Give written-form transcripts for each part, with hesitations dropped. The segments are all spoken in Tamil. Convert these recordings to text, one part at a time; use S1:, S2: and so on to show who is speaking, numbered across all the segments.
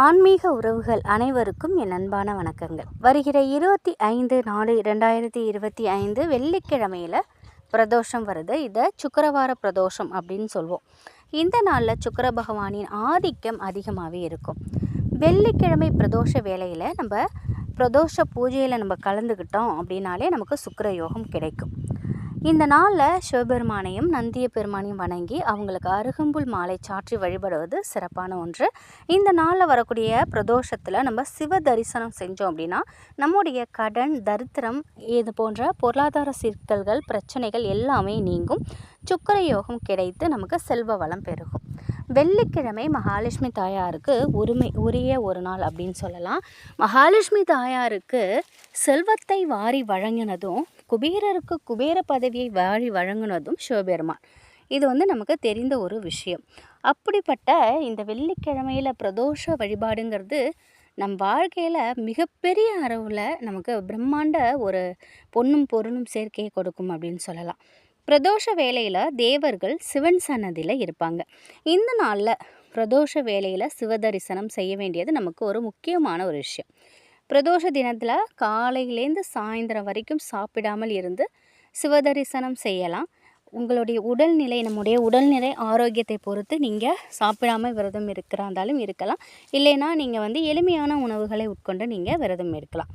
S1: ஆன்மீக உறவுகள் அனைவருக்கும் என் அன்பான வணக்கங்கள். வருகிற 25/4/2025 வெள்ளிக்கிழமையில் பிரதோஷம் வருது. இதை சுக்கிரவார பிரதோஷம் அப்படின்னு சொல்லுவோம். இந்த நாளில் சுக்கிர பகவானின் ஆதிக்கம் அதிகமாகவே இருக்கும். வெள்ளிக்கிழமை பிரதோஷ வேளையில் நம்ம பிரதோஷ பூஜையில் நம்ம கலந்துக்கிட்டோம் அப்படின்னாலே நமக்கு சுக்கிர யோகம் கிடைக்கும். இந்த நாளில் சிவபெருமானையும் நந்திய பெருமானையும் வணங்கி அவங்களுக்கு அருகம்புல் மாலை சாற்றி வழிபடுவது சிறப்பான ஒன்று. இந்த நாளில் வரக்கூடிய பிரதோஷத்தில் நம்ம சிவ தரிசனம் செஞ்சோம் அப்படின்னா நம்முடைய கடன், தரித்திரம், இது போன்ற பொருளாதார சிக்கல்கள், பிரச்சனைகள் எல்லாமே நீங்கும். சுக்கிர யோகம் கிடைத்து நமக்கு செல்வ வளம் பெருகும். வெள்ளிக்கிழமை மகாலட்சுமி தாயாருக்கு உரிய ஒரு நாள் அப்படின்னு சொல்லலாம். மகாலட்சுமி தாயாருக்கு செல்வத்தை வாரி வழங்கினதும், குபேரருக்கு குபேர பதவியை வாரி வழங்கினதும் சிவபெருமான். இது நமக்கு தெரிந்த ஒரு விஷயம். அப்படிப்பட்ட இந்த வெள்ளிக்கிழமையில் பிரதோஷ வழிபாடுங்கிறது நம் வாழ்க்கையில் மிகப்பெரிய அளவில் நமக்கு பிரம்மாண்ட ஒரு பொன்னும் பொருளும் சேர்க்கையை கொடுக்கும் அப்படின்னு சொல்லலாம். பிரதோஷ வேளையில் தேவர்கள் சிவன் சன்னதியில் இருப்பாங்க. இந்த நாளில் பிரதோஷ வேளையில் சிவ தரிசனம் செய்ய வேண்டியது நமக்கு ஒரு முக்கியமான ஒரு விஷயம். பிரதோஷ தினத்தில் காலையிலேருந்து சாயந்தரம் வரைக்கும் சாப்பிடாமல் இருந்து சிவதரிசனம் செய்யலாம். உங்களுடைய உடல்நிலை, நம்முடைய உடல்நிலை ஆரோக்கியத்தை பொறுத்து நீங்கள் சாப்பிடாமல் விரதம் இருக்கிறாந்தாலும் இருக்கலாம். இல்லைன்னா நீங்கள் எளிமையான உணவுகளை உட்கொண்டு நீங்கள் விரதம் இருக்கலாம்.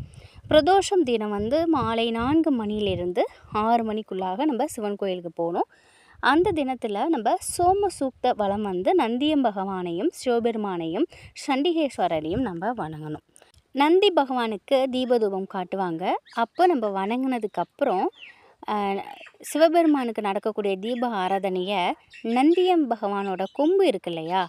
S1: பிரதோஷம் தினம் மாலை 4 மணியிலிருந்து 6 மணிக்குள்ளாக நம்ம சிவன் கோயிலுக்கு போகணும். அந்த தினத்தில் நம்ம சோம சூக்த வளம் நந்தியம் பகவானையும் சிவபெருமானையும் சண்டிகேஸ்வரரையும் நம்ம வணங்கணும். நந்தி பகவானுக்கு தீபதூபம் காட்டுவாங்க. அப்போ நம்ம வணங்கினதுக்கப்புறம் சிவபெருமானுக்கு நடக்கக்கூடிய தீப ஆராதனையை நந்தியம் பகவானோட கொம்பு இருக்கு இல்லையா,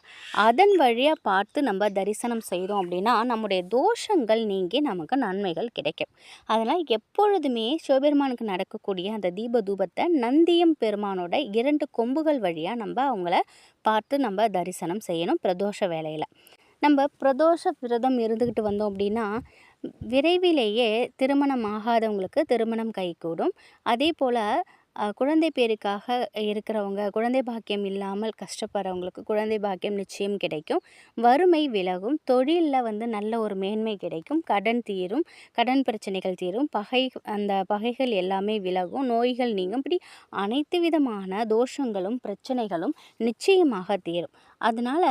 S1: அதன் வழியாக பார்த்து நம்ம தரிசனம் செய்தோம் அப்படின்னா நம்முடைய தோஷங்கள் நீங்கி நமக்கு நன்மைகள் கிடைக்கும். அதனால் எப்பொழுதுமே சிவபெருமானுக்கு நடக்கக்கூடிய அந்த தீப தூபத்தை நந்தியம் பெருமானோட 2 கொம்புகள் வழியாக நம்ம அவங்கள பார்த்து நம்ம தரிசனம் செய்யணும். பிரதோஷ வேளையில் நம்ம பிரதோஷ விரதம் இருந்துக்கிட்டு வந்தோம் அப்படின்னா விரைவிலேயே திருமணம் ஆகாதவங்களுக்கு திருமணம் கைகூடும். அதே போல் குழந்தை பேருக்காக இருக்கிறவங்க, குழந்தை பாக்கியம் இல்லாமல் கஷ்டப்படுறவங்களுக்கு குழந்தை பாக்கியம் நிச்சயம் கிடைக்கும். வறுமை விலகும். தொழிலில் நல்ல ஒரு மேன்மை கிடைக்கும். கடன் தீரும், கடன் பிரச்சனைகள் தீரும். அந்த பகைகள் எல்லாமே விலகும், நோய்கள் நீங்கும். இப்படி அனைத்து விதமான தோஷங்களும் பிரச்சனைகளும் நிச்சயமாக தீரும். அதனால்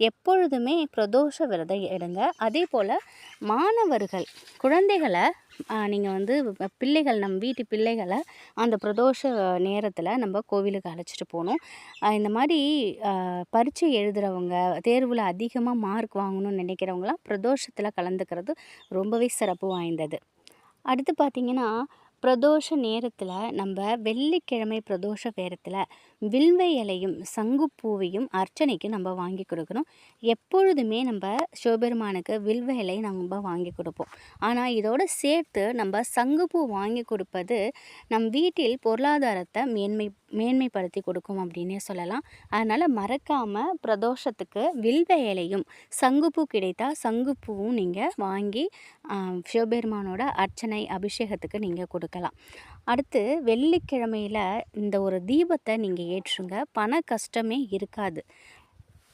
S1: எப்பொழுதுமே பிரதோஷ விரதம் எடுங்க. அதே போல் மாணவர்கள், குழந்தைகளை நீங்கள் பிள்ளைகள், நம் வீட்டு பிள்ளைகளை அந்த பிரதோஷ நேரத்தில் நம்ம கோவிலுக்கு அழைச்சிட்டு போகணும். இந்த மாதிரி பரீட்சை எழுதுகிறவங்க, தேர்வில் அதிகமாக மார்க் வாங்கணும்னு நினைக்கிறவங்களாம் பிரதோஷத்தில் கலந்துக்கிறது ரொம்பவே சிறப்பு வாய்ந்தது. அடுத்து பார்த்திங்கன்னா, பிரதோஷ நேரத்தில் நம்ம வெள்ளிக்கிழமை பிரதோஷ நேரத்தில் வில்வ இலையும் சங்குப்பூவையும் அர்ச்சனைக்கு நம்ம வாங்கி கொடுக்கணும். எப்பொழுதுமே நம்ம சிவபெருமானுக்கு வில்வ இலை நம்ம வாங்கி கொடுப்போம். ஆனால் இதோடு சேர்த்து நம்ம சங்குப்பூ வாங்கி கொடுப்பது நம் வீட்டில் பொருளாதாரத்தை மேன்மைப்படுத்தி கொடுக்கும் அப்படின்னே சொல்லலாம். அதனால் மறக்காமல் பிரதோஷத்துக்கு வில்வ இலையும் சங்குப்பூ கிடைத்தால் சங்குப்பூவும் நீங்கள் வாங்கி சிவபெருமானோட அர்ச்சனை அபிஷேகத்துக்கு நீங்கள் கொடுக்கலாம். அடுத்து வெள்ளிக்கிழமையில் இந்த ஒரு தீபத்தை நீங்கள் ஏற்றுங்க. பண கஷ்டமே இருக்காது.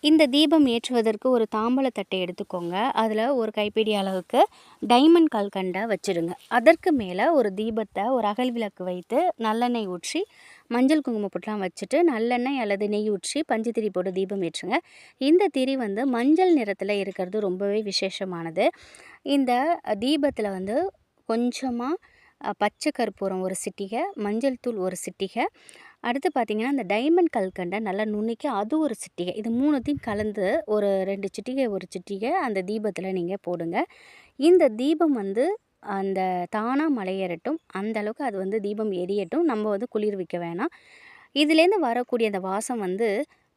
S1: இந்த தீபம் ஏற்றுவதற்கு ஒரு தாம்பழத்தட்டை எடுத்துக்கோங்க. அதில் ஒரு கைப்பிடி அளவுக்கு டைமண்ட் கல்கண்டை வச்சுடுங்க. அதற்கு மேலே ஒரு தீபத்தை, ஒரு அகல் விளக்கு வைத்து நல்லெண்ணெய் ஊற்றி மஞ்சள் குங்குமம் போட்டுலாம் வச்சுட்டு நல்லெண்ணெய் அல்லது நெய் ஊற்றி பஞ்சு போட்டு தீபம் ஏற்றுங்க. இந்த திரி மஞ்சள் நிறத்தில் இருக்கிறது ரொம்பவே விசேஷமானது. இந்த தீபத்தில் கொஞ்சமாக பச்சை கற்பூரம் ஒரு சிட்டிகை, மஞ்சள் தூள் ஒரு சிட்டிகை, அடுத்து பார்த்திங்கன்னா அந்த டைமண்ட் கல்கண்டை நல்லா நுணுக்கி அது ஒரு சிட்டிகை, இது 3த்தையும் கலந்து ஒரு 2 சிட்டிகை ஒரு சிட்டிகை அந்த தீபத்தில் நீங்கள் போடுங்க. இந்த தீபம் அந்த தானாக மலையேறட்டும், அந்த அளவுக்கு அது தீபம் எரியட்டும். நம்ம குளிர்விக்க வேணாம். இதுலேருந்து வரக்கூடிய அந்த வாசம்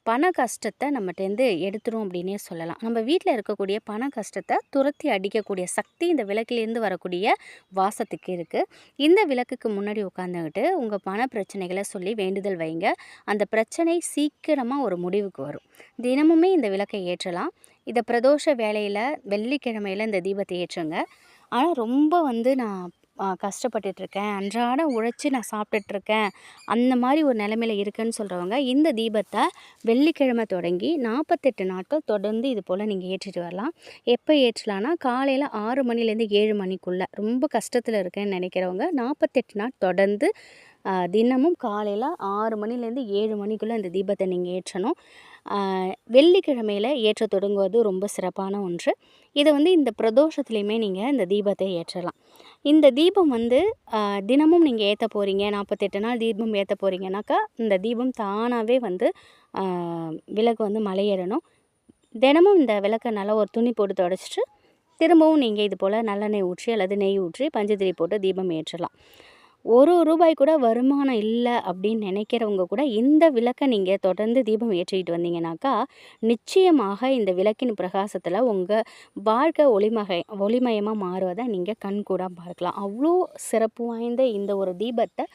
S1: பண கஷ்டத்தை நம்மகிட்டேருந்து எடுத்துரும் அப்படின்னே சொல்லலாம். நம்ம வீட்டில் இருக்கக்கூடிய பண கஷ்டத்தை துரத்தி அடிக்கக்கூடிய சக்தி இந்த விளக்குலேருந்து வரக்கூடிய வாசத்துக்கு இருக்குது. இந்த விளக்குக்கு முன்னாடி உட்காந்துக்கிட்டு உங்கள் பண பிரச்சனைகளை சொல்லி வேண்டுதல் வைங்க. அந்த பிரச்சனை சீக்கிரமாக ஒரு முடிவுக்கு வரும். தினமுமே இந்த விளக்கை ஏற்றலாம். இதை பிரதோஷ வேளையில் வெள்ளிக்கிழமையில் இந்த தீபத்தை ஏற்றுங்க. ஆனால் ரொம்ப நான் கஷ்டப்பட்டுட்ருக்கேன், அன்றாடம் உழைச்சி நான் சாப்பிட்டுட்ருக்கேன், அந்த மாதிரி ஒரு நிலைமையில இருக்கேன்னு சொல்கிறவங்க இந்த தீபத்தை வெள்ளிக்கிழமை தொடங்கி 48 நாட்கள் தொடர்ந்து இது போல் நீங்கள் ஏற்றிட்டு வரலாம். எப்போ ஏற்றலான்னா காலையில் 6 மணிலேருந்து 7 மணிக்குள்ளே. ரொம்ப கஷ்டத்தில் இருக்கேன்னு நினைக்கிறவங்க 48 நாள் தொடர்ந்து தினமும் காலையில் 6 மணிலேருந்து 7 மணிக்குள்ளே இந்த தீபத்தை நீங்கள் ஏற்றணும். வெள்ளிக்கிழமையில் ஏற்ற தொடங்குவது ரொம்ப சிறப்பான ஒன்று. இதை வந்து இந்த பிரதோஷத்துலேயுமே நீங்கள் இந்த தீபத்தை ஏற்றலாம். இந்த தீபம் வந்து தினமும் நீங்கள் ஏற்ற போகிறீங்க, 48 நாள் தீபம் ஏற்ற போகிறீங்கனாக்கா இந்த தீபம் தானாகவே வந்து விளக்கு வந்து மலையேறணும். தினமும் இந்த விளக்கை நல்லா ஒரு துணி போட்டு துடைச்சிட்டு திரும்பவும் நீங்கள் இது போல் நல்லெண்ணெய் ஊற்றி அல்லது நெய் ஊற்றி பஞ்சதிரி போட்டு தீபம் ஏற்றலாம். ரூபாய் கூட வருமானம் இல்லை அப்படின்னு நினைக்கிறவங்க கூட இந்த விளக்கை நீங்கள் தொடர்ந்து தீபம் ஏற்றிக்கிட்டு வந்தீங்கன்னாக்கா நிச்சயமாக இந்த விளக்கின் பிரகாசத்தில் உங்கள் வாழ்க்கை ஒளிமயமாக மாறுவதை நீங்கள் கண்கூடாக பார்க்கலாம். அவ்வளோ சிறப்பு வாய்ந்த இந்த ஒரு தீபத்தை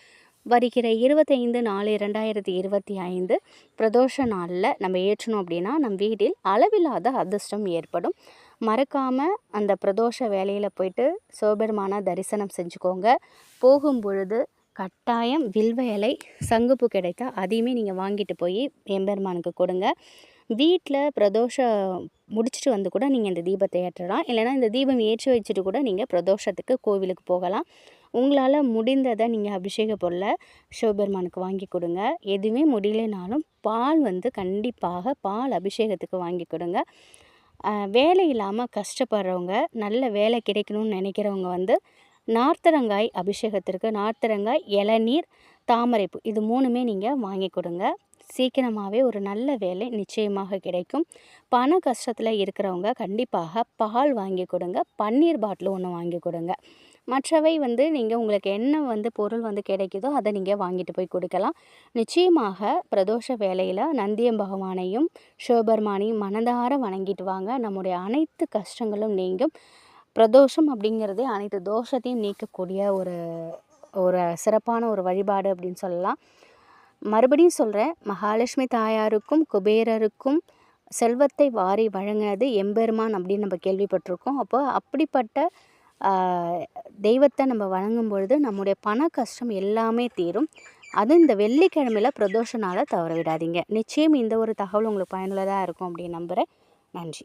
S1: வருகிற 25/4/2025 பிரதோஷ நாளில் நம்ம ஏற்றணும் அப்படின்னா நம் வீட்டில் அளவில்லாத அதிர்ஷ்டம் ஏற்படும். மறக்காமல் அந்த பிரதோஷ வேலையில் போயிட்டு சிவபெருமானை தரிசனம் செஞ்சுக்கோங்க. போகும்பொழுது கட்டாயம் வில்வ இலை, சங்குப்பூ கிடைத்தா அதையுமே நீங்கள் வாங்கிட்டு போய் எம்பெருமானுக்கு கொடுங்க. வீட்டில் பிரதோஷம் முடிச்சுட்டு வந்து கூட நீங்கள் இந்த தீபத்தை ஏற்றலாம். இல்லைனா இந்த தீபம் ஏற்றி வச்சுட்டு கூட நீங்கள் பிரதோஷத்துக்கு கோவிலுக்கு போகலாம். உங்களால் முடிந்ததை நீங்கள் அபிஷேக பொருளை சிவபெருமானுக்கு வாங்கி கொடுங்க. எதுவுமே முடியலைனாலும் பால் வந்து கண்டிப்பாக பால் அபிஷேகத்துக்கு வாங்கி கொடுங்க. வேலை இல்லாமல் கஷ்டப்படுறவங்க, நல்ல வேலை கிடைக்கணும்னு நினைக்கிறவங்க வந்து நார்த்தரங்காய் அபிஷேகத்திற்கு நார்த்தரங்காய், இளநீர், தாமரைப்பூ இது 3மே நீங்கள் வாங்கி கொடுங்க. சீக்கிரமாகவே ஒரு நல்ல வேலை நிச்சயமாக கிடைக்கும். பண கஷ்டத்தில் இருக்கிறவங்க கண்டிப்பாக பால் வாங்கி கொடுங்க. பன்னீர் பாட்டில் ஒன்று வாங்கி கொடுங்க. மற்றவை வந்து நீங்கள் உங்களுக்கு என்ன வந்து பொருள் வந்து கிடைக்குதோ அதை நீங்கள் வாங்கிட்டு போய் கொடுக்கலாம். நிச்சயமாக பிரதோஷ வேளையில் நந்தியம் பகவானையும் சிவபெருமானையும் மனதார வணங்கிட்டு வாங்க. நம்முடைய அனைத்து கஷ்டங்களும் நீங்கும். பிரதோஷம் அப்படிங்கிறதே அனைத்து தோஷத்தையும் நீக்கக்கூடிய ஒரு சிறப்பான ஒரு வழிபாடு அப்படின்னு சொல்லலாம். மறுபடியும் சொல்கிறேன், மகாலட்சுமி தாயாருக்கும் குபேரருக்கும் செல்வத்தை வாரி வழங்கினது எம்பெருமான் அப்படின்னு நம்ம கேள்விப்பட்டிருக்கோம். அப்போ அப்படிப்பட்ட தெய்வத்தை நம்ம வணங்கும் பொழுது நம்முடைய பண கஷ்டம் எல்லாமே தீரும். அதுவும் இந்த வெள்ளிக்கிழமையில் பிரதோஷ நாளை தவற விடாதீங்க. நிச்சயம் இந்த ஒரு தகவல் உங்களுக்கு பயனுள்ளதாக இருக்கும் அப்படின்னு நம்புகிறேன். நன்றி.